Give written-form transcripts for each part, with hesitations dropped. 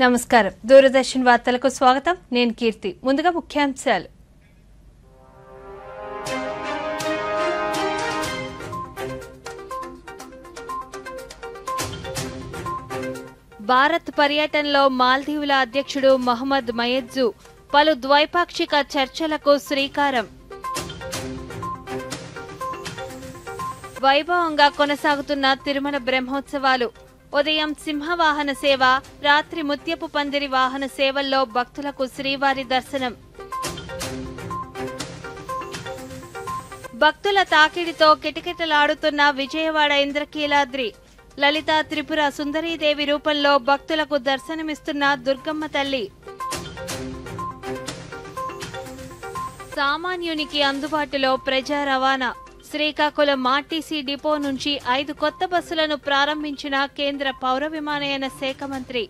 నమస్కారం దూరదర్శన్ వార్తలకు స్వాగతం నేను కీర్తి ముందుగా ముఖ్యాంశాలు భారత్ పర్యటనలో మాల్దీవుల అధ్యక్షుడు మహమ్మద్ మయెజ్జు పలు ద్వైపాక్షిక చర్చలకు శ్రీకారం వైభవంగా కొనసాగుతున్న తిరుమల బ్రహ్మోత్సవాలు ఉదయం సింహవాహన సేవ రాత్రి ముత్యపు పందిరి వాహన సేవల్లో భక్తులకు శ్రీవారి దర్శనం భక్తుల తాకిడితో కిటకిటలాడుతున్న విజయవాడ ఇంద్రకీలాద్రి లలితా త్రిపుర సుందరీదేవి రూపంలో భక్తులకు దర్శనమిస్తున్న దుర్గమ్మ తల్లి సామాన్యునికి అందుబాటులో ప్రజా రవాణా శ్రీకాకుళం ఆర్టీసీ డిపో నుంచి 5 కొత్త బస్సులను ప్రారంభించిన కేంద్ర పౌర విమానయాన శాఖ మంత్రి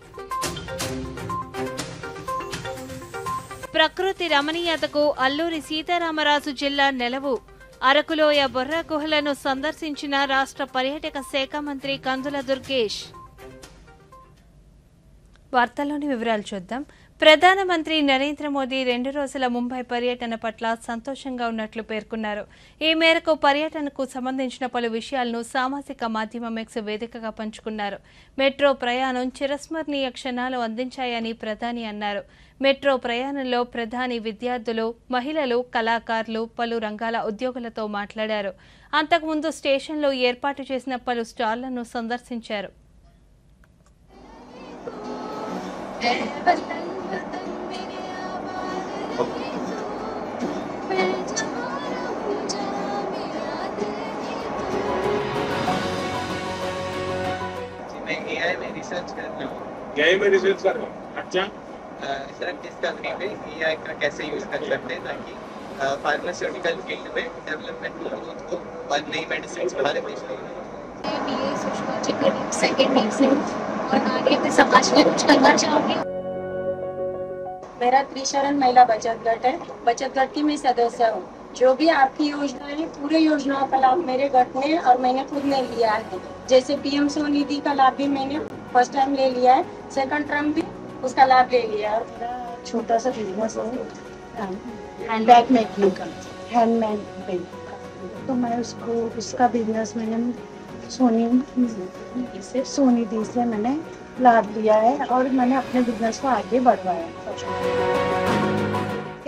ప్రకృతి రమణీయతకు అల్లూరి సీతారామరాజు జిల్లా నెలవు అరకులోయ బొర్రా గుహలను సందర్శించిన రాష్ట్ర పర్యాటక శాఖ మంత్రి కందుల దుర్గేష్. వార్తల్లోని వివరాలు చూద్దాం. ప్రధానమంత్రి నరేంద్ర మోదీ 2 రోజుల ముంబై పర్యటన పట్ల సంతోషంగా ఉన్నట్లు పేర్కొన్నారు. ఈ మేరకు పర్యటనకు సంబంధించిన పలు విషయాలను సామాజిక మాధ్యమం ఎక్స్ వేదికగా పంచుకున్నారు. మెట్రో ప్రయాణం చిరస్మరణీయ క్షణాలు అందించాయని ప్రధాని అన్నారు. మెట్రో ప్రయాణంలో ప్రధాని విద్యార్థులు, మహిళలు, కళాకారులు, పలు రంగాల ఉద్యోగులతో మాట్లాడారు. అంతకుముందు స్టేషన్లో ఏర్పాటు చేసిన పలు స్టాళ్లను సందర్శించారు. एआई में रिसर्च कर रहा हूँ. अच्छा सर डिस्कवरी पे एआई का कैसे यूज कर सकते हैं ताकि फार्मास्यूटिकल फील्ड में डेवलपमेंट ग्रोथ को और नई मेडिसिन भारत देश में बीए सोशियोलॉजी कर सेकंड ईयर से और आगे मैं समाज में कुछ करना चाहूँगी. मेरा त्रिशरण महिला बचत गट है. बचत गट की मैं सदस्य हूँ. जो भी आपकी योजना है पूरे योजनाओं का लाभ मेरे गट ने और मैंने खुद ने लिया है. जैसे पीएम स्वनिधि का लाभ भी मैंने फर्स्ट टाइम ले लिया है, सेकंड टर्म भी उसका लाभ ले लिया है. और मेरा छोटा सा बिजनेस है बैग मेकिंग का, हैंडमेड बैग का. तो मैं उसका बिजनेस मैंने सोनिधि से मैंने लाभ लिया है और मैंने अपने बिजनेस को आगे बढ़वाया.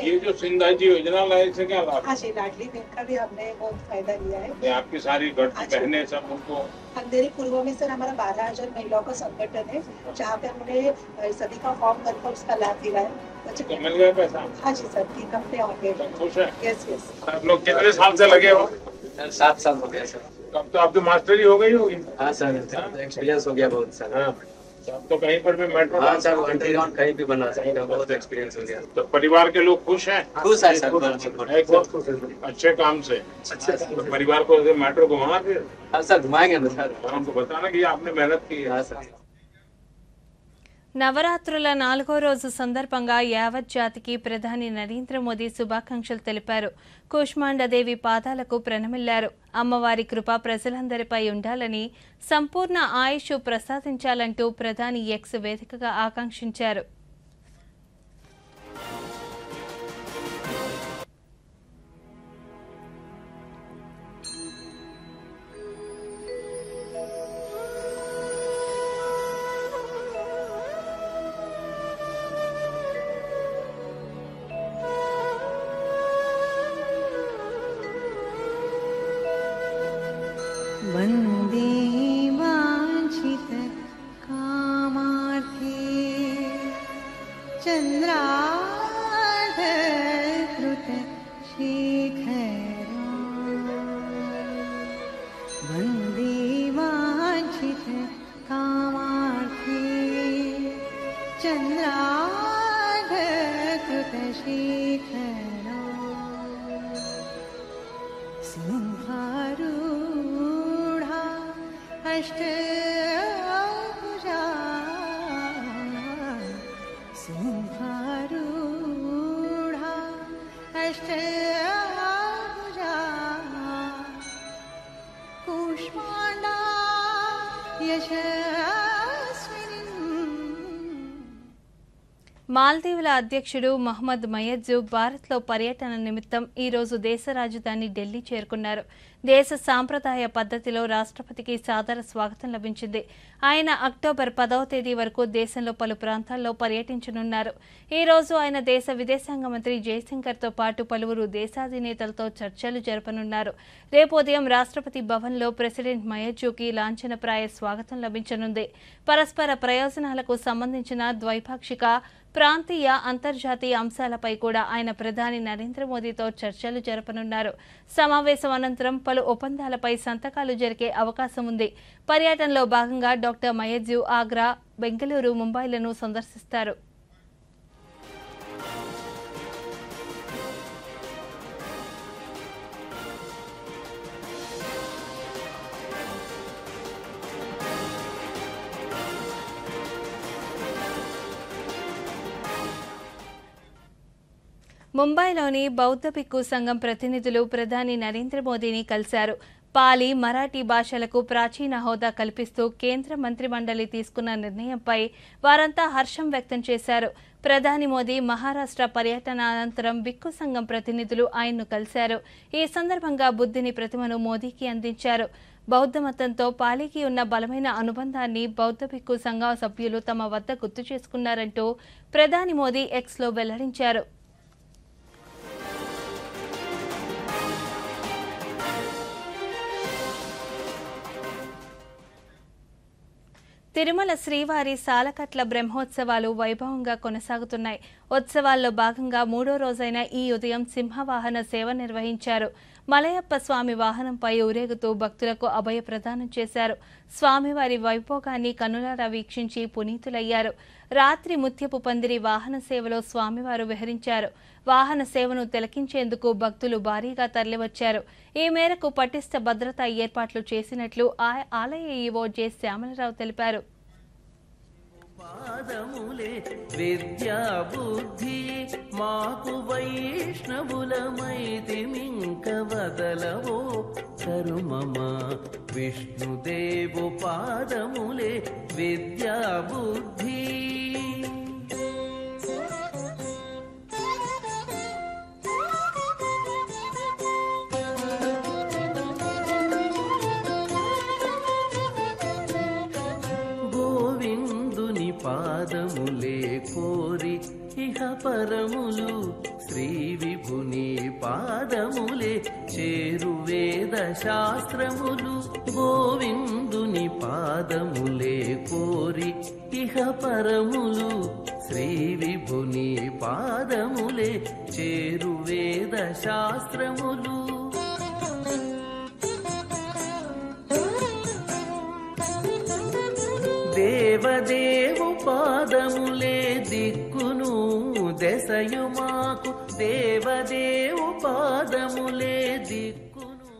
ये जो सिंधा जी योजना लाए से क्या लाभ? हाँ जी, लाडली बहन का भी हमने बहुत फायदा लिया है. ये आपकी सारी घर की बहनें सब उनको अंधेरी पूर्व में सर हमारा 12,000 महिलाओं का संगठन है जहाँ पे हमने सभी का फॉर्म भरकर उसका लाभ दिया है. तो मिल गया पैसा? हाँ जी सर, 3 हफ्ते हो गए. खुश है? Yes yes. आप लोग कितने साल से लगे हो? 7 साल हो गया सर. अब तो आपकी मास्टरी हो गई होगी. हाँ सर, एक्सपीरियंस हो गया बहुत सर. हाँ अब तो कहीं पर भी मेट्रो. हाँ सर, अंडरग्राउंड कहीं भी बना सकते हैं, बहुत एक्सपीरियंस हो गया. तो परिवार के लोग खुश हैं? खुश है सर. बहुत खुश है. अच्छे काम से. तो परिवार को मेट्रो घुमाना फिर. हाँ सर, घुमाएंगे ना सर. उनको बताना कि आपने मेहनत की है. हाँ सर. నవరాత్రుల 4వ రోజు సందర్భంగా యావత్ జాతికి ప్రధాని నరేంద్ర మోదీ శుభాకాంక్షలు తెలిపారు. కూష్మాండదేవి పాదాలకు ప్రణమిల్లారు. అమ్మవారి కృప ప్రజలందరిపై ఉండాలని, సంపూర్ణ ఆయుష్ ప్రసాదించాలంటూ ప్రధాని ఎక్స్ వేదికగా ఆకాంక్షించారు. वन्दे वाञ्छित कामार्थे चन्द्रार्धकृत शेखरा. वन्दे वाञ्छित कामार्थे चन्द्रार्धकृत शेखरा. सिंहारूढा अष्टभुजा सिंहारूढा अष्टभुजा कूष्माण्डा यशस्विनी మాల్దీవుల అధ్యక్షుడు మహమ్మద్ మయజ్జు భారత్లో పర్యటన నిమిత్తం ఈరోజు దేశ రాజధాని ఢిల్లీ చేరుకున్నారు. దేశ సాంప్రదాయ పద్ధతిలో రాష్ట్రపతికి సాదర స్వాగతం లభించింది. ఆయన అక్టోబర్ 10వ తేదీ వరకు దేశంలో పలు ప్రాంతాల్లో పర్యటించనున్నారు. ఈ రోజు ఆయన దేశ విదేశాంగ మంత్రి జయశంకర్తో పాటు పలువురు దేశాధినేతలతో చర్చలు జరపనున్నారు. రేపు ఉదయం రాష్ట్రపతి భవన్లో ప్రెసిడెంట్ మయజ్జుకి లాంఛనప్రాయ స్వాగతం లభించనుంది. పరస్పర ప్రయోజనాలకు సంబంధించిన ద్వైపాక్షిక, ప్రాంతీయ, అంతర్జాతీయ అంశాలపై కూడా ఆయన ప్రధాని నరేంద్ర మోదీతో చర్చలు జరపనున్నారు. సమావేశం అనంతరం పలు ఒప్పందాలపై సంతకాలు జరిగే అవకాశం ఉంది. పర్యటనలో భాగంగా డాక్టర్ మయజ్జు ఆగ్రా, బెంగళూరు, ముంబైలను సందర్శిస్తారు. ముంబైలోని బౌద్ధ భిక్షు సంఘం ప్రతినిధులు ప్రధాని నరేంద్ర మోదీని కలిశారు. పాలీ, మరాఠీ భాషలకు ప్రాచీన హోదా కల్పిస్తూ కేంద్ర మంత్రిమండలి తీసుకున్న నిర్ణయంపై వారంతా హర్షం వ్యక్తం చేశారు. ప్రధాని మోదీ మహారాష్ట్ర పర్యటన అనంతరం భిక్షు సంఘం ప్రతినిధులు ఆయన్ను కలిశారు. ఈ సందర్భంగా బుద్ధుని ప్రతిమను మోదీకి అందించారు. బౌద్ధ మతంతో పాలీకి ఉన్న బలమైన అనుబంధాన్ని బౌద్ధ భిక్షు సంఘం సభ్యులు తమ వద్ద గుర్తు చేసుకున్నారంటూ ప్రధాని మోదీ ఎక్స్లో వెల్లడించారు. తిరుమల శ్రీవారి సాలకట్ల బ్రహ్మోత్సవాలు వైభవంగా కొనసాగుతున్నాయి. ఉత్సవాల్లో భాగంగా 3వ రోజైన ఈ ఉదయం సింహవాహన సేవ నిర్వహించారు. మలయప్ప స్వామి వాహనంపై ఊరేగుతూ భక్తులకు అభయ ప్రదానం చేశారు. స్వామివారి వైభోగాన్ని కనులారా వీక్షించి పునీతులయ్యారు. రాత్రి ముత్యపు పందిరి వాహన సేవలో స్వామివారు విహరించారు. వాహన సేవను తిలకించేందుకు భక్తులు భారీగా తరలివచ్చారు. ఈ మేరకు పటిష్ట భద్రతా ఏర్పాట్లు చేసినట్లు ఆలయ ఈవో జె శ్యామలరావు తెలిపారు. పాదములే విద్యా బుద్ధి మాకు వైష్ణవులమైతిమింక వదలవో కరుమమా విష్ణుదేవు పాదములే విద్యా బుద్ధి. పాదములే కోరి ఇహ పరములు శ్రీ విభుని పాదములే చేరు వేద శాస్త్రములు. గోవిందుని పాదములే కోరి ఇహ పరములు శ్రీ విభుని పాదములే చేరు వేద శాస్త్రములు. దేవదేవు పాదములే దిక్కును దశయు మాకు దేవదేవు పాదములే దిక్కును.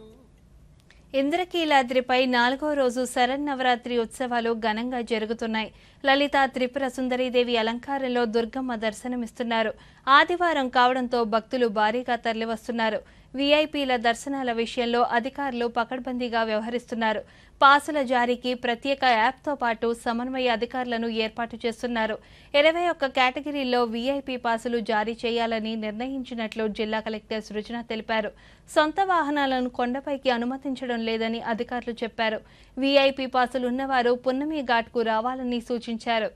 ఇంద్రకీలాద్రిపై 4వ రోజు శరన్నవరాత్రి ఉత్సవాలు ఘనంగా జరుగుతున్నాయి. లలిత త్రిపుర సుందరీదేవి అలంకారంలో దుర్గమ్మ దర్శనమిస్తున్నారు. ఆదివారం కావడంతో భక్తులు భారీగా తరలివస్తున్నారు. వీఐపీల దర్శనాల విషయంలో అధికారులు పకడ్బందీగా వ్యవహరిస్తున్నారు. పాసుల జారీకి ప్రత్యేక యాప్తో పాటు సమన్వయ అధికారులను ఏర్పాటు చేస్తున్నారు. 21 కేటగిరీల్లో వీఐపీ పాసులు జారీ చేయాలని నిర్ణయించినట్లు జిల్లా కలెక్టర్ సృజన తెలిపారు. సొంత వాహనాలను కొండపైకి అనుమతించడం లేదని అధికారులు చెప్పారు. వీఐపీ పాసులు ఉన్నవారు పున్నమి ఘాట్కు రావాలని సూచించారు.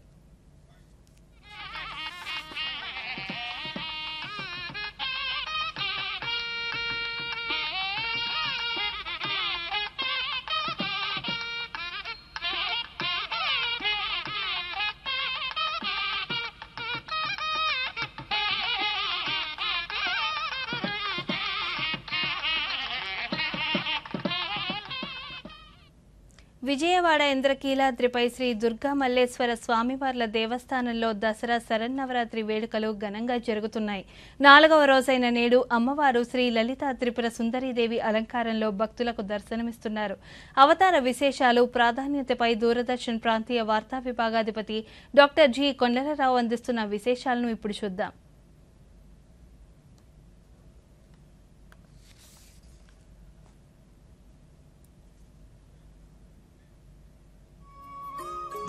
విజయవాడ ఇంద్రకీలాద్రిపై శ్రీ దుర్గా మల్లేశ్వర స్వామివార్ల దేవస్థానంలో దసరా శరన్నవరాత్రి వేడుకలు ఘనంగా జరుగుతున్నాయి. 4వ రోజైన నేడు అమ్మవారు శ్రీ లలిత త్రిపుర సుందరీదేవి అలంకారంలో భక్తులకు దర్శనమిస్తున్నారు. అవతార విశేషాలు, ప్రాధాన్యతపై దూరదర్శన్ ప్రాంతీయ వార్తా విభాగాధిపతి డాక్టర్ జి కొండలరావు అందిస్తున్న విశేషాలను ఇప్పుడు చూద్దాం.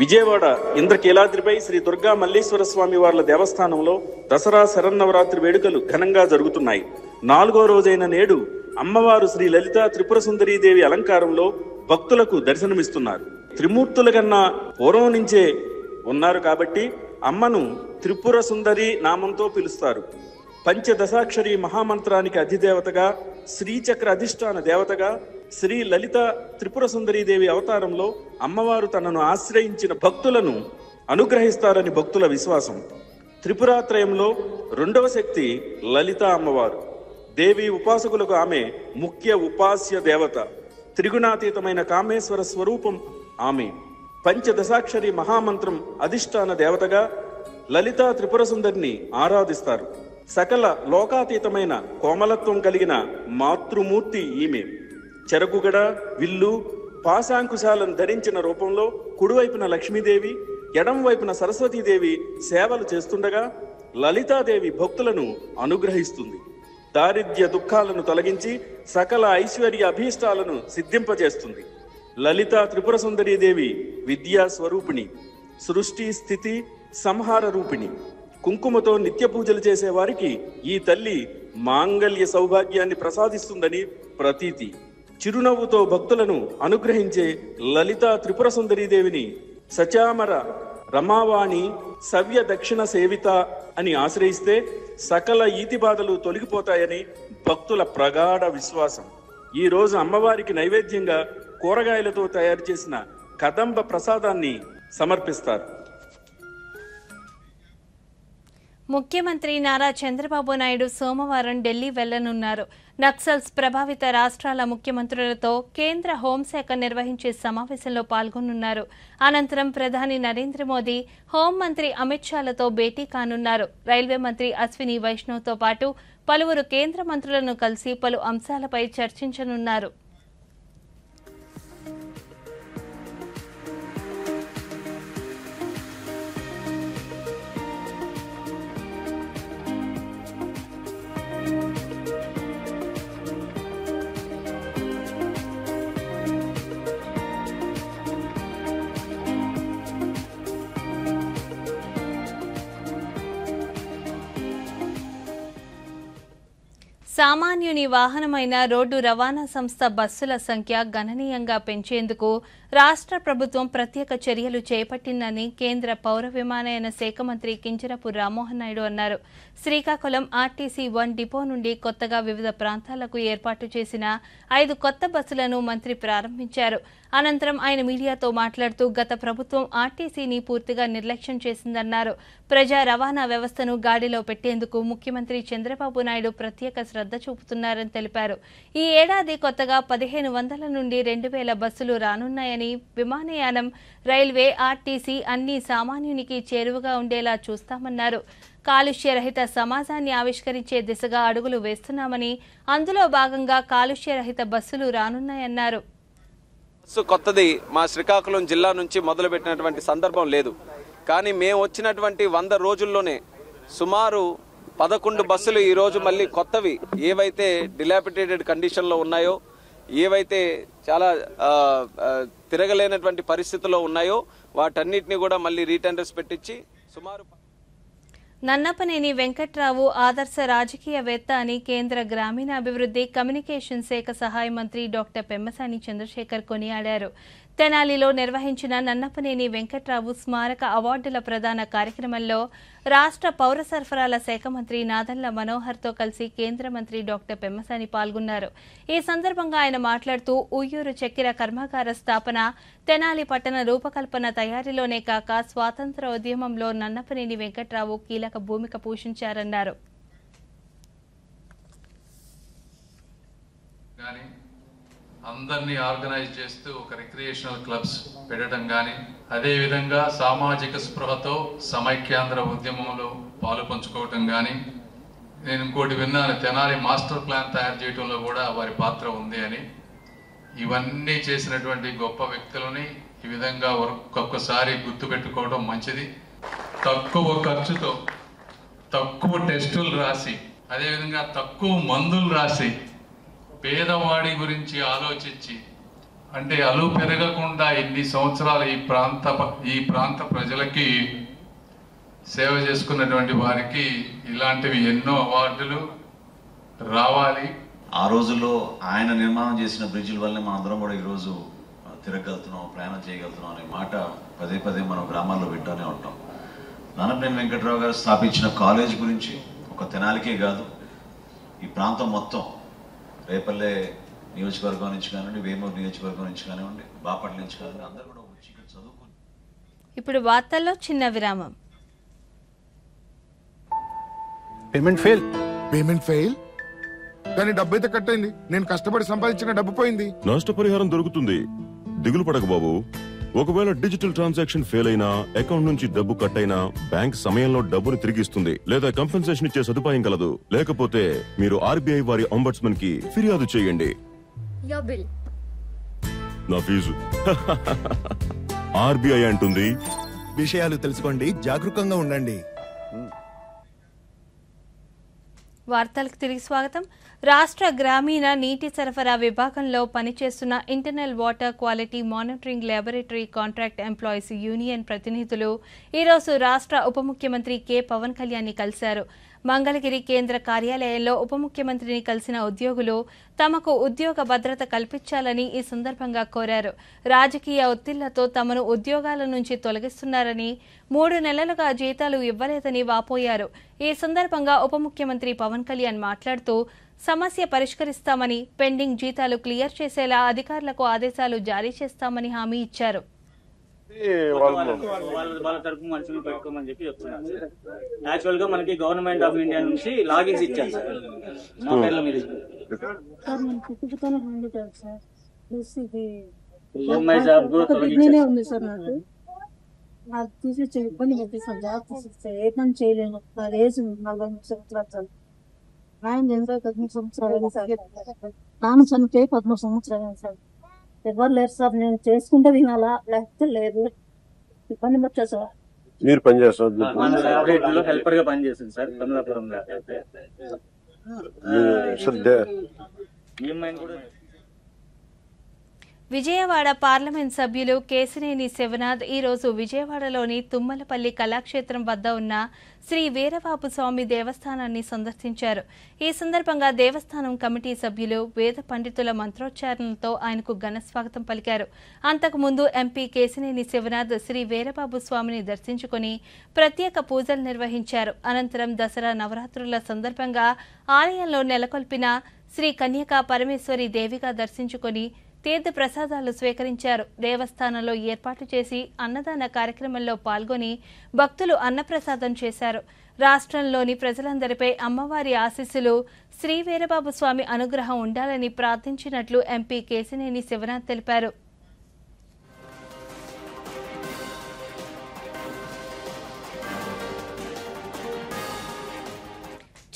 విజయవాడ ఇంద్రకీలాద్రిపై శ్రీ దుర్గా మల్లీశ్వర స్వామి వార్ల దేవస్థానంలో దసరా శరన్నవరాత్రి వేడుకలు ఘనంగా జరుగుతున్నాయి. 4వ రోజైన నేడు అమ్మవారు శ్రీ లలితా త్రిపుర సుందరీదేవి అలంకారంలో భక్తులకు దర్శనమిస్తున్నారు. త్రిమూర్తుల కన్నా పూర్వం నుంచే ఉన్నారు కాబట్టి అమ్మను త్రిపుర సుందరి నామంతో పిలుస్తారు. పంచదశాక్షరి మహామంత్రానికి అధిదేవతగా, శ్రీచక్ర అధిష్టాన దేవతగా శ్రీ లలిత త్రిపుర సుందరీదేవి అవతారంలో అమ్మవారు తనను ఆశ్రయించిన భక్తులను అనుగ్రహిస్తారని భక్తుల విశ్వాసం. త్రిపురాత్రయంలో 2వ శక్తి లలిత అమ్మవారు. దేవి ఉపాసకులకు ఆమె ముఖ్య ఉపాస్య దేవత. త్రిగుణాతీతమైన కామేశ్వర స్వరూపం ఆమె. పంచదశాక్షరి మహామంత్రం అధిష్టాన దేవతగా లలితా త్రిపుర సుందరిని ఆరాధిస్తారు. సకల లోకాతీతమైన కోమలత్వం కలిగిన మాతృమూర్తి ఈమె. చెరకుగడ, విల్లు, పాశాంకుశాలను ధరించిన రూపంలో కుడివైపున లక్ష్మీదేవి, ఎడం వైపున సరస్వతీదేవి సేవలు చేస్తుండగా లలితాదేవి భక్తులను అనుగ్రహిస్తుంది. దారిద్ర్య దుఃఖాలను తొలగించి సకల ఐశ్వర్య అభీష్టాలను సిద్ధింపజేస్తుంది. లలితా త్రిపుర సుందరీదేవి విద్యా స్వరూపిణి, సృష్టి స్థితి సంహార రూపిణి. కుంకుమతో నిత్య పూజలు చేసే వారికి ఈ తల్లి మాంగళ్య సౌభాగ్యాన్ని ప్రసాదిస్తుందని ప్రతీతి. చిరునవ్వుతో భక్తులను అనుగ్రహించే లలితా త్రిపుర సుందరీదేవిని సచామర రమావాణి సవ్య దక్షిణ సేవిత అని ఆశ్రయిస్తే సకల ఈతి బాధలు తొలగిపోతాయని భక్తుల ప్రగాఢ విశ్వాసం. ఈ రోజు అమ్మవారికి నైవేద్యంగా కూరగాయలతో తయారు చేసిన కదంబ ప్రసాదాన్ని సమర్పిస్తారు. ముఖ్యమంత్రి నారా చంద్రబాబు నాయుడు సోమవారం ఢిల్లీ వెళ్లనున్నారు. నక్సల్స్ ప్రభావిత రాష్ట్రాల ముఖ్యమంత్రులతో కేంద్ర హోంశాఖ నిర్వహించే సమావేశంలో పాల్గొనున్నారు. అనంతరం ప్రధాని నరేంద్ర మోదీ, హోంమంత్రి అమిత్ షాలతో భేటీ కానున్నారు. రైల్వే మంత్రి అశ్విని వైష్ణవ్తో పాటు పలువురు కేంద్ర మంత్రులను కలిసి పలు అంశాలపై చర్చించనున్నారు. సామాన్యుని వాహనమైన రోడ్డు రవాణా సంస్థ బస్సుల సంఖ్య గణనీయంగా పెంచేందుకు రాష్ట్ర ప్రభుత్వం ప్రత్యేక చర్యలు చేపట్టిందని కేంద్ర పౌర విమానయాన శాఖ మంత్రి కింజరాపు రామ్మోహన్ నాయుడు అన్నారు. శ్రీకాకుళం ఆర్టీసీ 1 డిపో నుండి కొత్తగా వివిధ ప్రాంతాలకు ఏర్పాటు చేసిన 5 కొత్త బస్సులను మంత్రి ప్రారంభించారు. అనంతరం ఆయన మీడియాతో మాట్లాడుతూ గత ప్రభుత్వం ఆర్టీసీని పూర్తిగా నిర్లక్ష్యం చేసిందన్నారు. ప్రజా రవాణా వ్యవస్థను గాడిలో పెట్టేందుకు ముఖ్యమంత్రి చంద్రబాబు నాయుడు ప్రత్యేక శ్రద్ధ చూపుతున్నారని తెలిపారు. ఈ ఏడాది కొత్తగా 1500 నుండి 2000 బస్సులు రానున్నాయని, విమానయానం, రైల్వే, ఆర్టీసీ అన్ని సామాన్యునికి చేరువగా ఉండేలా చూస్తామన్నారు. కాలుష్య రహిత సమాజాన్ని ఆవిష్కరించే దిశగా అడుగులు వేస్తున్నామని, అందులో భాగంగా కాలుష్య రహిత బస్సులు రానున్నాయన్నారు. బస్సు కొత్తది మా శ్రీకాకుళం జిల్లా నుంచి మొదలుపెట్టినటువంటి సందర్భం లేదు. కానీ మేము వచ్చినటువంటి 100 రోజుల్లోనే సుమారు 11 బస్సులు ఈరోజు మళ్ళీ కొత్తవి, ఏవైతే డిలాపిటేటెడ్ కండిషన్లో ఉన్నాయో, ఏవైతే చాలా తిరగలేనటువంటి పరిస్థితుల్లో ఉన్నాయో వాటన్నిటిని కూడా మళ్ళీ రీటెండర్స్ పెట్టించి సుమారు నన్నపనేని వెంకట్రావు ఆదర్శ రాజకీయవేత్త అని కేంద్ర గ్రామీణాభివృద్ధి కమ్యూనికేషన్ శాఖ సహాయ మంత్రి డాక్టర్ పెమ్మసాని చంద్రశేఖర్ కొనియాడారు. తెనాలిలో నిర్వహించిన నన్నపనేని వెంకట్రావు స్మారక అవార్డుల ప్రదాన కార్యక్రమంలో రాష్ట్ర పౌర సరఫరాల శాఖ మంత్రి నాదెళ్ల మనోహర్తో కలిసి కేంద్ర మంత్రి డాక్టర్ పెమ్మసాని పాల్గొన్నారు. ఈ సందర్భంగా ఆయన మాట్లాడుతూ ఉయ్యూరు చక్కెర కర్మాగార స్థాపన, తెనాలి పట్టణ రూపకల్పన తయారీలోనే కాక స్వాతంత్ర ఉద్యమంలో నన్నపనేని వెంకట్రావు కీలక భూమిక పోషించారన్నారు. అందరినీ ఆర్గనైజ్ చేస్తూ ఒక రిక్రియేషనల్ క్లబ్స్ పెట్టడం కానీ, అదేవిధంగా సామాజిక స్పృహతో సమైక్యాంధ్ర ఉద్యమంలో పాలు పంచుకోవటం కానీ, నేను ఇంకోటి విన్నాను, తెనాలి మాస్టర్ ప్లాన్ తయారు చేయడంలో కూడా వారి పాత్ర ఉంది అని. ఇవన్నీ చేసినటువంటి గొప్ప వ్యక్తులని ఈ విధంగా ఒక్కొక్కసారి గుర్తుపెట్టుకోవడం మంచిది. తక్కువ ఖర్చుతో తక్కువ టెస్టులు రాసి, అదేవిధంగా తక్కువ మందులు రాసి, పేదవాడి గురించి ఆలోచించి అంటే అలు పెరగకుండా ఇన్ని సంవత్సరాలు ఈ ప్రాంత ప్రజలకి సేవ చేసుకున్నటువంటి వారికి ఇలాంటివి ఎన్నో అవార్డులు రావాలి. ఆ రోజుల్లో ఆయన నిర్మాణం చేసిన బ్రిడ్జిల వల్లే మనం అందరం కూడా ఈరోజు తిరగలుగుతున్నాం, ప్రయాణం చేయగలుగుతున్నాం అనే మాట పదే పదే మనం గ్రామాల్లో వింటూనే ఉంటాం. దానపనేని వెంకట్రావు గారు స్థాపించిన కాలేజ్ గురించి ఒక తెనాలికే కాదు, ఈ ప్రాంతం మొత్తం రేపల్లె నియోజకవర్గం నుంచి కానివ్వండి, వేమూరు నియోజకవర్గం నుంచి కానివ్వండి, బాపట్ల నుంచి కానివ్వండి, అందరూ కూడా వచ్చి ఇక్కడ చదువుకుని. ఇప్పుడు వార్తల్లో చిన్న విరామం. పేమెంట్ ఫెయిల్ కానీ డబ్బు అయితే కట్ అయింది. నేను కష్టపడి సంపాదించిన డబ్బు పోయింది. నష్టపరిహారం దొరుకుతుంది, దిగులు పడకు బాబు. ఒకవేళ డిజిటల్ ట్రాన్సాక్షన్ ఫెయిల్ అయినా, అకౌంట్ నుంచి డబ్బు కట్ అయినా బ్యాంక్ సమయంలో డబ్బును తిరిగిస్తుంది లేదా కంపెన్సేషన్ ఇచ్చే సదుపాయం కలదు. లేకపోతే మీరు ఆర్బీఐ వారి అంబడ్స్మన్ కి ఫిర్యాదు చేయండి. నా ఫీజు ఆర్బీఐ అంటుంది. విషయాలు తెలుసుకోండి, జాగరూకంగా ఉండండి. వార్తలకు తిరిగి స్వాగతం. రాష్ట్ర గ్రామీణ నీటి సరఫరా విభాగంలో పనిచేస్తున్న internal water quality monitoring laboratory contract employees union ప్రతినిధులు ఈరోజు రాష్ట్ర ఉప ముఖ్యమంత్రి కె పవన్ కళ్యాణ్ కలిశారు. మంగళగిరి కేంద్ర కార్యాలయంలో ఉప ముఖ్యమంత్రిని కలిసిన ఉద్యోగులు తమకు ఉద్యోగ భద్రత కల్పించాలని ఈ సందర్భంగా కోరారు. రాజకీయ ఒత్తిళ్లతో తమను ఉద్యోగాల నుంచి తొలగిస్తున్నారని, 3 నెలలుగా జీతాలు ఇవ్వలేదని వాపోయారు. ఈ సందర్భంగా ఉప ముఖ్యమంత్రి పవన్ కళ్యాణ్ మాట్లాడుతూ సమస్య పరిష్కరిస్తామని, పెండింగ్ జీతాలు క్లియర్ చేసేలా అధికారులకు ఆదేశాలు జారీ చేస్తామని హామీ ఇచ్చారు. వాళ్ళ తరపు మనుషులు పెట్టుకోమని చెప్పి చెప్తున్నారు. యాక్చువల్ గా మనకి గవర్నమెంట్ ఆఫ్ ఇండియా నుంచి లాగిన్స్ ఇచ్చారు సార్. నా పేర్ల మీద ఉంది సార్. నాకు తీసి ఇబ్బంది పెట్టేసాను. జాబ్ తీసిస్తే ఏ పని చేయలేను. నా ఏజ్ 40 సంవత్సరాలు. ఆయన 13 సంవత్సరాలు సార్. నాన్న చనిపోయి 13 సంవత్సరాలు సార్. ఎవరు లేరు సార్. నేను చేసుకుంటే తినాలా, లేకపోతే లేదు. ఇబ్బంది పట్టా సార్. మీరు పని చేస్తారు హెల్పర్ గా పని చేసింది సార్ కమలాపురంలో. విజయవాడ పార్లమెంట్ సభ్యులు కేశినేని శివనాథ్ ఈరోజు విజయవాడలోని తుమ్మలపల్లి కళాక్షేత్రం వద్ద ఉన్న శ్రీ వీరబాబు స్వామి దేవస్థానాన్ని సందర్శించారు. ఈ సందర్భంగా దేవస్థానం కమిటీ సభ్యులు వేద పండితుల మంత్రోచ్చారణలతో ఆయనకు ఘన స్వాగతం పలికారు. అంతకుముందు ఎంపీ కేశినేని శివనాథ్ శ్రీ వీరబాబు స్వామిని దర్శించుకుని ప్రత్యేక పూజలు నిర్వహించారు. అనంతరం దసరా నవరాత్రుల సందర్భంగా ఆలయంలో నెలకొల్పిన శ్రీ కన్యకా పరమేశ్వరి దేవిగా దర్శించుకుని తీర్థ ప్రసాదాలు స్వీకరించారు. దేవస్థానంలో ఏర్పాటు చేసి అన్నదాన కార్యక్రమంలో పాల్గొని భక్తులు అన్నప్రసాదం చేశారు. రాష్ట్రంలోని ప్రజలందరిపై అమ్మవారి ఆశీస్సులు, శ్రీ వీరబాబు స్వామి అనుగ్రహం ఉండాలని ప్రార్థించినట్లు ఎంపీ కేశినేని శివనాథ్ తెలిపారు.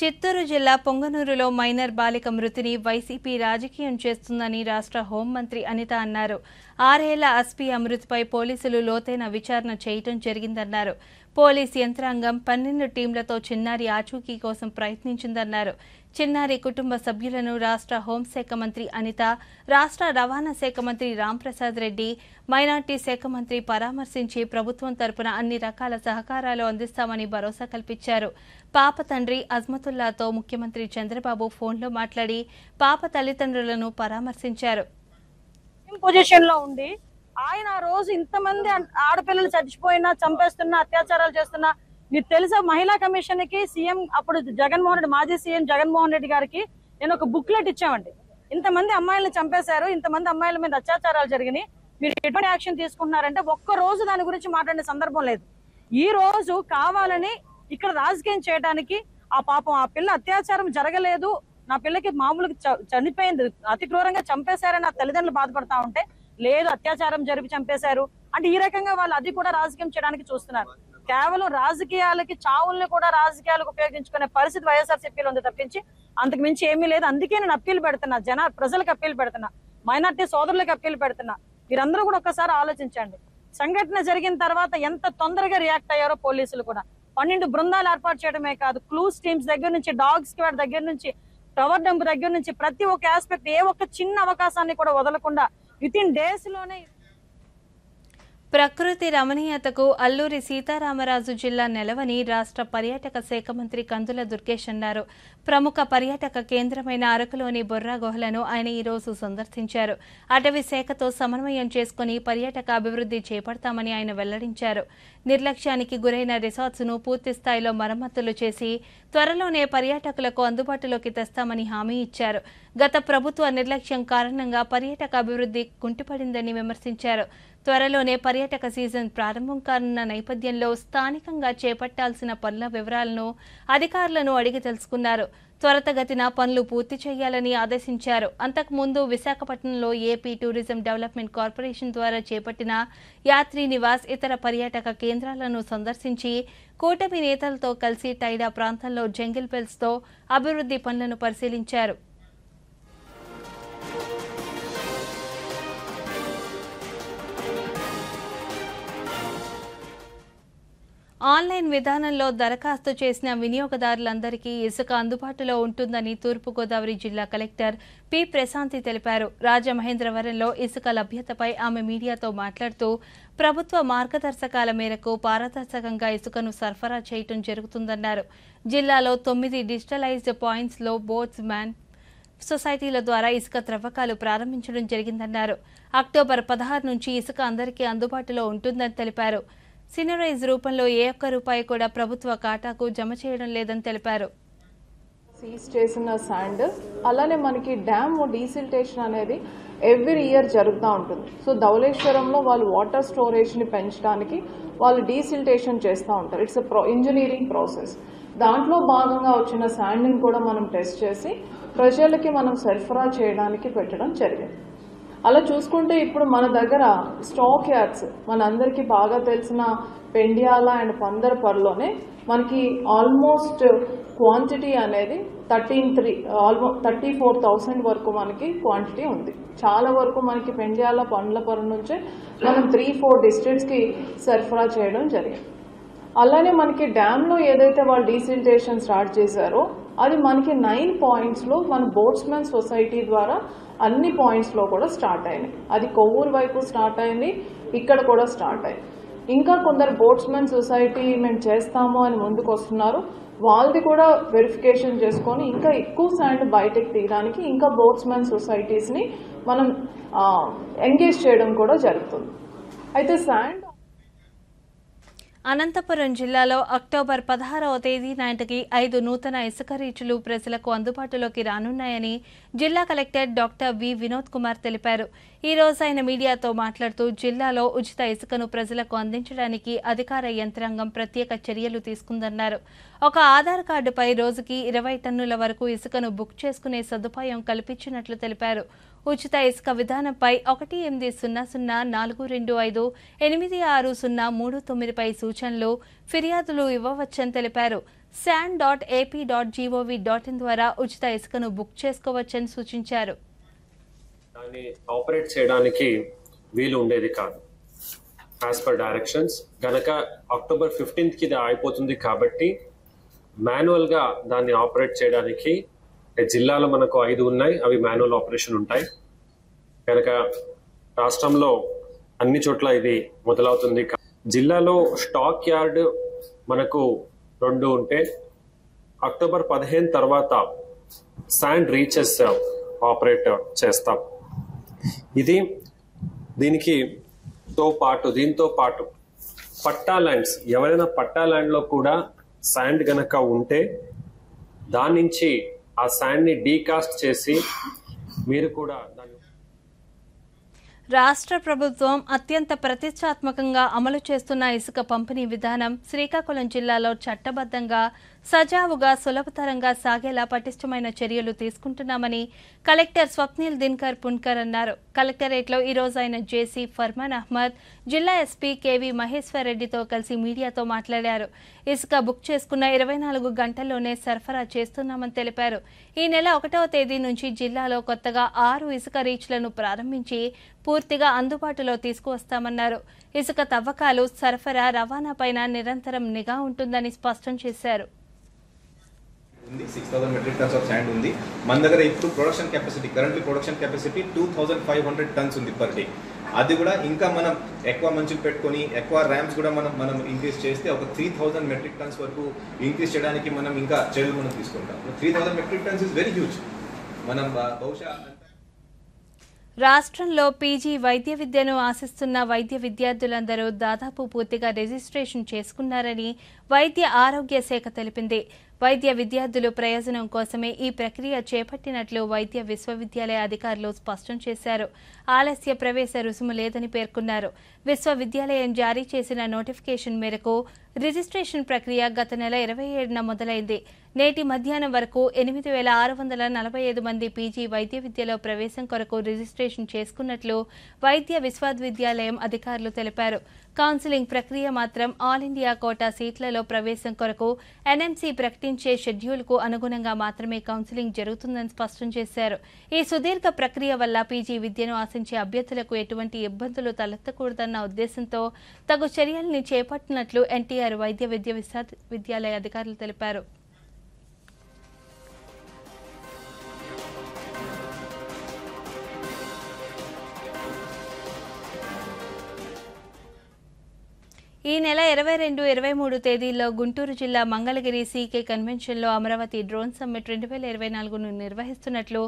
చిత్తూరు జిల్లా పొంగనూరులో మైనర్ బాలిక మృతిని వైసీపీ రాజకీయం చేస్తుందని రాష్ట్ర హోంమంత్రి అనిత అన్నారు. 6 ఏళ్ల అస్పియా మృతిపై పోలీసులు లోతైన విచారణ చేయటం జరిగిందన్నారు. పోలీస్ యంత్రాంగం 12 టీంలతో చిన్నారి ఆచూకీ కోసం ప్రయత్నించిందన్నారు. చిన్నారి కుటుంబ సభ్యులను రాష్ట్ర హోంశాఖ మంత్రి అనిత, రాష్ట్ర రవాణా శాఖ మంత్రి రాంప్రసాద్ రెడ్డి, మైనార్టీ శాఖ మంత్రి పరామర్శించి ప్రభుత్వం తరపున అన్ని రకాల సహకారాలు అందిస్తామని భరోసా కల్పించారు. పాప తండ్రి అజ్మతుల్లాతో ముఖ్యమంత్రి చంద్రబాబు ఫోన్లో మాట్లాడి పాప తల్లిదండ్రులను పరామర్శించారు. పొజిషన్ లో ఉండి ఆయన రోజు ఇంతమంది ఆడపిల్లలు చచ్చిపోయినా, చంపేస్తున్నా, అత్యాచారాలు చేస్తున్నా, మీకు తెలుసా మహిళా కమిషన్ కి సీఎం అప్పుడు జగన్మోహన్ రెడ్డి, మాజీ సీఎం జగన్మోహన్ రెడ్డి గారికి నేను ఒక బుక్లెట్ ఇచ్చామండి. ఇంతమంది అమ్మాయిలను చంపేశారు, ఇంతమంది అమ్మాయిల మీద అత్యాచారాలు జరిగినాయి, మీరు ఎటువంటి యాక్షన్ తీసుకుంటున్నారంటే ఒక్క రోజు దాని గురించి మాట్లాడే సందర్భం లేదు. ఈ రోజు కావాలని ఇక్కడ రాజకీయం చేయడానికి ఆ పాపం ఆ పిల్ల అత్యాచారం జరగలేదు, నా పిల్లకి మామూలుగా చనిపోయింది, అతి క్రూరంగా చంపేశారని ఆ తల్లిదండ్రులు బాధపడతా ఉంటే లేదు అత్యాచారం జరిపి చంపేశారు అంటే ఈ రకంగా వాళ్ళు అది కూడా రాజకీయం చేయడానికి చూస్తున్నారు. కేవలం రాజకీయాలకి, చావుల్ని కూడా రాజకీయాలకు ఉపయోగించుకునే పరిస్థితి వైఎస్ఆర్సీపీలో ఉంది తప్పించి అంతకు మించి ఏమీ లేదు. అందుకే నేను అప్పీల్ పెడుతున్నా, ప్రజలకు అప్పీల్ పెడుతున్నా, మైనార్టీ సోదరులకు అప్పీల్ పెడుతున్నా, మీరందరూ కూడా ఒకసారి ఆలోచించండి. సంఘటన జరిగిన తర్వాత ఎంత తొందరగా రియాక్ట్ అయ్యారో పోలీసులు కూడా. 12 బృందాలు ఏర్పాటు చేయడమే కాదు, క్లూస్ టీమ్స్ దగ్గర నుంచి, డాగ్ స్క్వాడ్ దగ్గర నుంచి, టవర్ డంప్ దగ్గర నుంచి ప్రతి ఒక్క ఆస్పెక్ట్, ఏ ఒక్క చిన్న అవకాశాన్ని కూడా వదలకుండా విత్ ఇన్ డేస్ లోనే. ప్రకృతి రమణీయతకు అల్లూరి సీతారామరాజు జిల్లా నెలవని రాష్ట్ర పర్యాటక శాఖ మంత్రి కందుల దుర్గేష్ అన్నారు. ప్రముఖ పర్యాటక కేంద్రమైన అరకులోని బొర్రా గుహలను ఆయన ఈ రోజు సందర్శించారు. అటవీ శాఖతో సమన్వయం చేసుకుని పర్యాటక అభివృద్ధి చేపడతామని ఆయన వెల్లడించారు. నిర్లక్ష్యానికి గురైన రిసార్ట్స్ ను పూర్తి స్థాయిలో మరమ్మతులు చేసి త్వరలోనే పర్యాటకులకు అందుబాటులోకి తెస్తామని హామీ ఇచ్చారు. గత ప్రభుత్వ నిర్లక్ష్యం కారణంగా పర్యాటక అభివృద్ధి కుంటుపడిందని విమర్శించారు. త్వరలోనే పర్యాటక సీజన్ ప్రారంభం కానున్న నేపథ్యంలో స్థానికంగా చేపట్టాల్సిన పనుల వివరాలను అధికారులను అడిగి తెలుసుకున్నారు. త్వరితగతిన పనులు పూర్తి చేయాలని ఆదేశించారు. అంతకుముందు విశాఖపట్నంలో ఏపీ టూరిజం డెవలప్మెంట్ కార్పొరేషన్ ద్వారా చేపట్టిన యాత్రీ నివాస్ ఇతర పర్యాటక కేంద్రాలను సందర్శించి కూటమి నేతలతో కలిసి టైడా ప్రాంతంలో జంగిల్ బెల్స్తో అభివృద్ధి పనులను పరిశీలించారు. ఆన్లైన్ విధానంలో దరఖాస్తు చేసిన వినియోగదారులందరికీ ఇసుక అందుబాటులో ఉంటుందని తూర్పుగోదావరి జిల్లా కలెక్టర్ పి ప్రశాంతి తెలిపారు. రాజమహేంద్రవరంలో ఇసుక లభ్యతపై ఆమె మీడియాతో మాట్లాడుతూ ప్రభుత్వ మార్గదర్శకాల మేరకు పారదర్శకంగా ఇసుకను సరఫరా చేయడం జరుగుతుందన్నారు. జిల్లాలో 9 డిజిటలైజ్డ్ పాయింట్స్లో బోట్స్ మ్యాన్ సొసైటీల ద్వారా ఇసుక త్రవ్వకాలు ప్రారంభించడం జరిగిందన్నారు. అక్టోబర్ 16 నుంచి ఇసుక అందరికీ అందుబాటులో ఉంటుందని తెలిపారు. సినరైజ్ రూపంలో ఏ ఒక్క రూపాయి కూడా ప్రభుత్వ ఖాతాకు జమ చేయడం లేదని తెలిపారు. సీజ్ చేసిన శాండ్ అలానే మనకి డ్యామ్ డీసిల్టేషన్ అనేది ఎవ్రీ ఇయర్ జరుగుతూ ఉంటుంది. సో ధవళేశ్వరంలో వాళ్ళు వాటర్ స్టోరేజ్ని పెంచడానికి వాళ్ళు డీసిల్టేషన్ చేస్తూ ఉంటారు. It's engineering process. దాంట్లో భాగంగా వచ్చిన శాండ్ని కూడా మనం టెస్ట్ చేసి ప్రజలకి మనం సరఫరా చేయడానికి పెట్టడం జరిగింది. అలా చూసుకుంటే ఇప్పుడు మన దగ్గర స్టాక్ యార్డ్స్ మనందరికీ బాగా తెలిసిన పెండియాల అండ్ పందరపర్లోనే మనకి ఆల్మోస్ట్ క్వాంటిటీ అనేది 34,000 వరకు మనకి క్వాంటిటీ ఉంది. చాలా వరకు మనకి పెండియాల పండ్లపర్రు నుంచే మనం 3-4 డిస్ట్రిక్ట్స్కి సరఫరా చేయడం జరిగింది. అలానే మనకి డ్యామ్లో ఏదైతే వాళ్ళు డీసిల్టేషన్ స్టార్ట్ చేశారో అది మనకి 9 పాయింట్స్లో మన బోట్స్మెన్ సొసైటీ ద్వారా అన్ని పాయింట్స్లో కూడా స్టార్ట్ అయినాయి. అది కొవ్వూరు వైపు స్టార్ట్ అయింది, ఇక్కడ కూడా స్టార్ట్ అయింది. ఇంకా కొందరు బోట్స్మెన్ సొసైటీ మేము చేస్తాము అని ముందుకు వస్తున్నారు. వాళ్ళది కూడా వెరిఫికేషన్ చేసుకొని ఇంకా ఎక్కువ శాండ్ బయటకు తీయడానికి ఇంకా బోట్స్మెన్ సొసైటీస్ని మనం ఎంగేజ్ చేయడం కూడా జరుగుతుంది. అయితే శాండ్ అనంతపురం జిల్లాలో అక్టోబర్ 16వ తేదీ నాటికి 5 నూతన ఇసుక రీచ్లు ప్రజలకు అందుబాటులోకి రానున్నాయని జిల్లా collector doctor V Vinod Kumar తెలిపారు. ఈ రోజు ఆయన మీడియాతో మాట్లాడుతూ జిల్లాలో ఉచిత ఇసుకను ప్రజలకు అందించడానికి అధికార యంత్రాంగం ప్రత్యేక చర్యలు తీసుకుందన్నారు. ఒక ఆధార్ కార్డుపై రోజుకి 20 టన్నుల వరకు ఇసుకను బుక్ చేసుకునే సదుపాయం కల్పించినట్లు తెలిపారు. ఉచిత ఇసుక విధానంపై 1800-425-8603-పై సూచనలు, ఫిర్యాదులు ఇవ్వవచ్చని తెలిపారు. san.ap.gov.in ద్వారా ఉచిత ఇసుకను బుక్ చేసుకోవచ్చని సూచించారు. దాన్ని ఆపరేట్ చేయడానికి వీలు ఉండేది కాదు యాజ్ పర్ డైరెక్షన్స్. గనక అక్టోబర్ 15కి ఇది అయిపోతుంది కాబట్టి మాన్యువల్గా దాన్ని ఆపరేట్ చేయడానికి జిల్లాలో మనకు 5 ఉన్నాయి, అవి మాన్యువల్ ఆపరేషన్ ఉంటాయి. కనుక రాష్ట్రంలో అన్ని చోట్ల ఇది మొదలవుతుంది. జిల్లాలో స్టాక్ యార్డ్ మనకు 2 ఉంటే అక్టోబర్ 15 తర్వాత శాండ్ రీచెస్ ఆపరేట్ చేస్తాం. దీంతో పాటు పట్టా ల్యాండ్స్, ఎవరైనా పట్టా ల్యాండ్లో కూడా శాండ్ గనక ఉంటే దాని నుంచి ఆ శాండ్ని డీకాస్ట్ చేసి మీరు కూడా దాన్ని రాష్ట్ర ప్రభుత్వం అత్యంత ప్రతిష్టాత్మకంగా అమలు చేస్తున్న ఇసుక పంపిణీ విధానం శ్రీకాకుళం జిల్లాలో చట్టబద్ధంగా సజావుగా సులభతరంగా సాగేలా పటిష్టమైన చర్యలు తీసుకుంటున్నామని కలెక్టర్ స్వప్నిల్ దినకర్ పున్కర్ అన్నారు. కలెక్టరేట్లో ఈ రోజు ఆయన జేసీ ఫర్మాన్ అహ్మద్, జిల్లా ఎస్పీ కేవీ మహేశ్వర్ రెడ్డితో కలిసి మీడియాతో మాట్లాడారు. ఇసుక బుక్ చేసుకున్న 24 గంటల్లోనే సరఫరా చేస్తున్నామని తెలిపారు. ఈ నెల 1వ తేదీ నుంచి జిల్లాలో కొత్తగా 6 ఇసుక రీచ్లను ప్రారంభించి పూర్తిగా అందుబాటులో తీసుకువస్తామన్నారు. ఇసుక తవ్వకాలు, సరఫరా, రవాణాపైన నిరంతరం నిఘా ఉంటుందని స్పష్టం చేశారు. ఉంది 6000 మెట్రిక్ టన్స్ ఆఫ్ శాండ్ ఉంది. మన దగ్గర ఇప్పుడు production capacity production capacity 2500 turns ఉంది పర్ డే. అది కూడా ఇంకా మనం ఎక్కువ మంచులు పెట్టుకొని ఎక్కువ ర్యామ్స్ కూడా మనం ఇంక్రీజ్ చేస్తే ఒక 3000 మెట్రిక్ టన్స్ వరకు ఇంక్రీజ్ చేయడానికి మనం ఇంకా చర్యలు మనం తీసుకుంటాం. 3000 metric tons is very huge. మనం బహుశా రాష్ట్రంలో పీజీ వైద్య విద్యను ఆశిస్తున్న వైద్య విద్యార్థులందరూ దాదాపు పూర్తిగా రిజిస్ట్రేషన్ చేసుకున్నారని వైద్య ఆరోగ్య శాఖ తెలిపింది. వైద్య విద్యార్థులు ప్రయోజనం కోసమే ఈ ప్రక్రియ చేపట్టినట్లు వైద్య విశ్వవిద్యాలయ అధికారులు స్పష్టం చేశారు. ఆలస్య ప్రవేశ రుసుము లేదని పేర్కొన్నారు. విశ్వవిద్యాలయం జారీ చేసిన నోటిఫికేషన్ మేరకు రిజిస్ట్రేషన్ ప్రక్రియ గత నెల 27న మొదలైంది. నేటి మధ్యాహ్నం వరకు 8645 మంది పీజీ వైద్య విద్యలో ప్రవేశం కొరకు రిజిస్ట్రేషన్ చేసుకున్నట్లు వైద్య విశ్వవిద్యాలయం అధికారులు తెలిపారు. కౌన్సిలింగ్ ప్రక్రియ మాత్రం ఆల్ ఇండియా కోటా సీట్లలో ప్రవేశం కొరకు ఎన్ఎంసీ ప్రకటించే షెడ్యూల్కు అనుగుణంగా మాత్రమే కౌన్సిలింగ్ జరుగుతుందని స్పష్టం చేశారు. ఈ సుదీర్ఘ ప్రక్రియ వల్ల పీజీ విద్యను ఆశించే అభ్యర్థులకు ఎటువంటి ఇబ్బందులు తలెత్తకూడదన్న ఉద్దేశంతో తగు చర్యల్ని చేపట్టినట్లు ఎన్టీఆర్ వైద్య విశ్వవిద్యాలయ అధికారులు తెలిపారు. ఈ నెల 22, 23 తేదీల్లో గుంటూరు జిల్లా మంగళగిరి సీకే కన్వెన్షన్లో అమరావతి డ్రోన్ సమ్మిట్ 2024ను నిర్వహిస్తున్నట్లు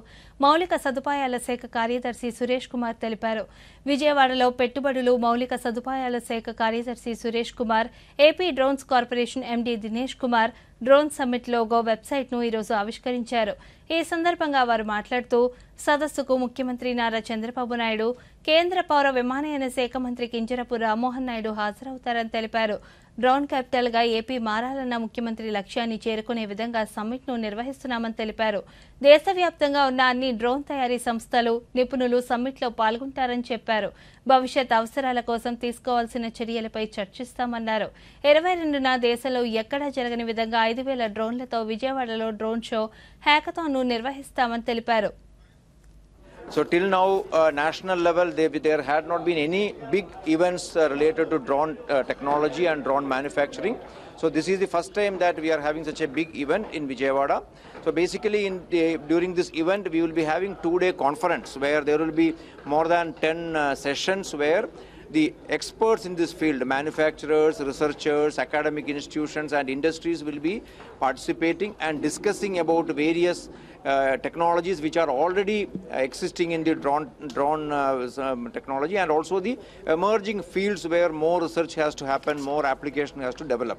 మౌలిక సదుపాయాల శాఖ కార్యదర్శి సురేష్ కుమార్ తెలిపారు. విజయవాడలో పెట్టుబడులు మౌలిక సదుపాయాల శాఖ కార్యదర్శి Suresh Kumar, AP drones corporation MD Dinesh Kumar drone summit logo వెబ్సైట్ను ఈరోజు ఆవిష్కరించారు. ఈ సందర్భంగా వారు మాట్లాడుతూ సదస్సుకు ముఖ్యమంత్రి నారా చంద్రబాబు నాయుడు, కేంద్ర పౌర విమానయాన శాఖ మంత్రి కింజరపు రామ్మోహన్ నాయుడు హాజరవుతారని తెలిపారు. డ్రోన్ క్యాపిటల్ గా ఏపీ మారాలన్న ముఖ్యమంత్రి లక్ష్యాన్ని చేరుకునే విధంగా సమ్మిట్ ను నిర్వహిస్తున్నామని తెలిపారు. దేశవ్యాప్తంగా ఉన్న అన్ని డ్రోన్ తయారీ సంస్థలు, నిపుణులు సమ్మిట్ లో పాల్గొంటారని చెప్పారు. భవిష్యత్ అవసరాల కోసం తీసుకోవాల్సిన చర్యలపై చర్చిస్తామన్నారు. 22న దేశంలో ఎక్కడా జరగని విధంగా 5000 డ్రోన్లతో విజయవాడలో డ్రోన్ షో, హ్యాకథాన్ ను నిర్వహిస్తామని తెలిపారు. So till now, national level, there had not been any big events related to drone technology and drone manufacturing. So this is the first time that we are having such a big event in Vijayawada. So basically, during this event, we will be having 2-day conference where there will be more than 10 sessions where the experts in this field, manufacturers, researchers, academic institutions and industries will be participating and discussing about various technologies which are already existing in the drone technology, and also the emerging fields where more research has to happen, more application has to develop.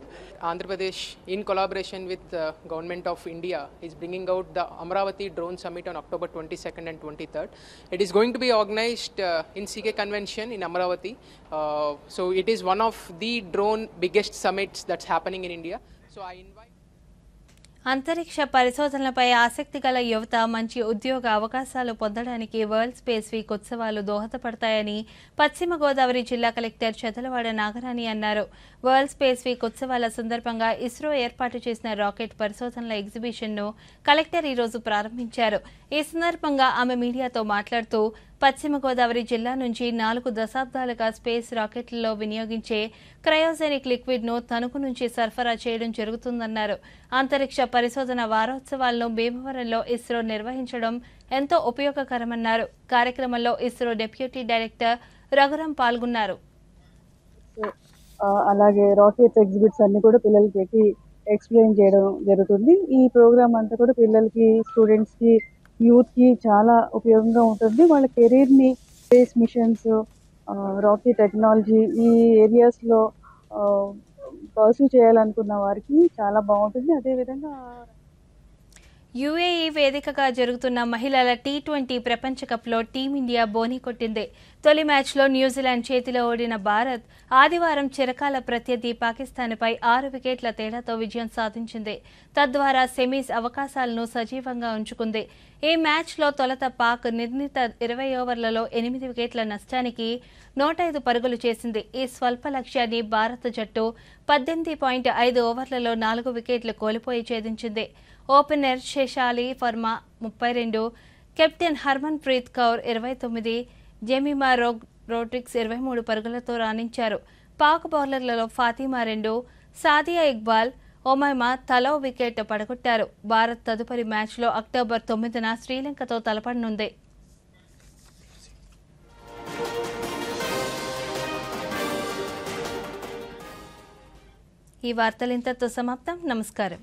Andhra Pradesh, in collaboration with the Government of India, is bringing out the Amravati Drone Summit on October 22nd and 23rd. It is going to be organized in CK Convention in Amravati. So it is one of the drone biggest summits that's happening in India. So I invite అంతరిక్ష పరిశోధనలపై ఆసక్తి గల యువత మంచి ఉద్యోగ అవకాశాలు పొందడానికి world space week ఉత్సవాలు దోహదపడతాయని పశ్చిమ గోదావరి జిల్లా కలెక్టర్ చదలవాడ నాగరాణి అన్నారు. వరల్డ్ స్పేస్ వీక్ ఉత్సవాల సందర్భంగా ఇస్రో ఏర్పాటు చేసిన రాకెట్ పరిశోధనల ఎగ్జిబిషన్ను కలెక్టర్ ఈరోజు ప్రారంభించారు. ఈ సందర్భంగా ఆమె మీడియాతో మాట్లాడుతూ పశ్చిమ గోదావరి జిల్లా నుంచి 4 దశాబ్దాలుగా స్పేస్ రాకెట్లలో వినియోగించే క్రయోజెనిక్ లిక్విడ్ ను తణుకు నుంచి సరఫరా చేయడం జరుగుతుందన్నారు. అంతరిక్ష పరిశోధన వారోత్సవాలను భీమవరంలో ఇస్రో నిర్వహించడం ఎంతో ఉపయోగకరమన్నారు. కార్యక్రమంలో ఇస్రో డిప్యూటీ డైరెక్టర్ రఘురాం పాల్గొన్నారు. అలాగే రాకెట్ ఎగ్జిబిట్స్ అన్ని కూడా పిల్లలకి పెట్టి ఎక్స్ప్లెయిన్ చేయడం జరుగుతుంది. ఈ ప్రోగ్రామ్ అంతా కూడా పిల్లలకి, స్టూడెంట్స్ కి, యూత్ కి చాలా ఉపయోగంగా ఉంటుంది. వాళ్ళ కెరీర్ ని స్పేస్ మిషన్స్, రాకెట్ టెక్నాలజీ ఈ ఏరియాస్ లో పర్సూ చేయాలనుకున్న వారికి చాలా బాగుంటుంది. అదేవిధంగా యుఏఈ వేదికగా జరుగుతున్న మహిళల T20 ప్రపంచ కప్లో టీమిండియా బోని కొట్టింది. తొలి మ్యాచ్లో న్యూజిలాండ్ చేతిలో ఓడిన భారత్ ఆదివారం చిరకాల ప్రత్యర్థి పాకిస్తాన్పై 6 వికెట్ల తేడాతో విజయం సాధించింది. తద్వారా సెమీస్ అవకాశాలను సజీవంగా ఉంచుకుంది. ఈ మ్యాచ్లో తొలుత పాక్ నిర్ణీత 20 ఓవర్లలో 8 వికెట్ల నష్టానికి 105 పరుగులు చేసింది. ఈ స్వల్ప లక్ష్యాన్ని భారత జట్టు 18.5 ఓవర్లలో 4 వికెట్లు కోల్పోయి ఛేదించింది. Opener Shafali Verma 32, captain Harmanpreet Kaur 29, Jemimah Rodrigues 23 పరుగులతో రాణించారు. పాక్ బౌలర్లలో ఫాతిమా 2, సాదియా ఇక్బాల్ ఒమైమా తలో వికెట్ పడగొట్టారు. భారత్ తదుపరి మ్యాచ్లో అక్టోబర్ 9న శ్రీలంకతో తలపడనుంది. ఈ వార్తలు ఇంతతో సమాప్తం. నమస్కారం.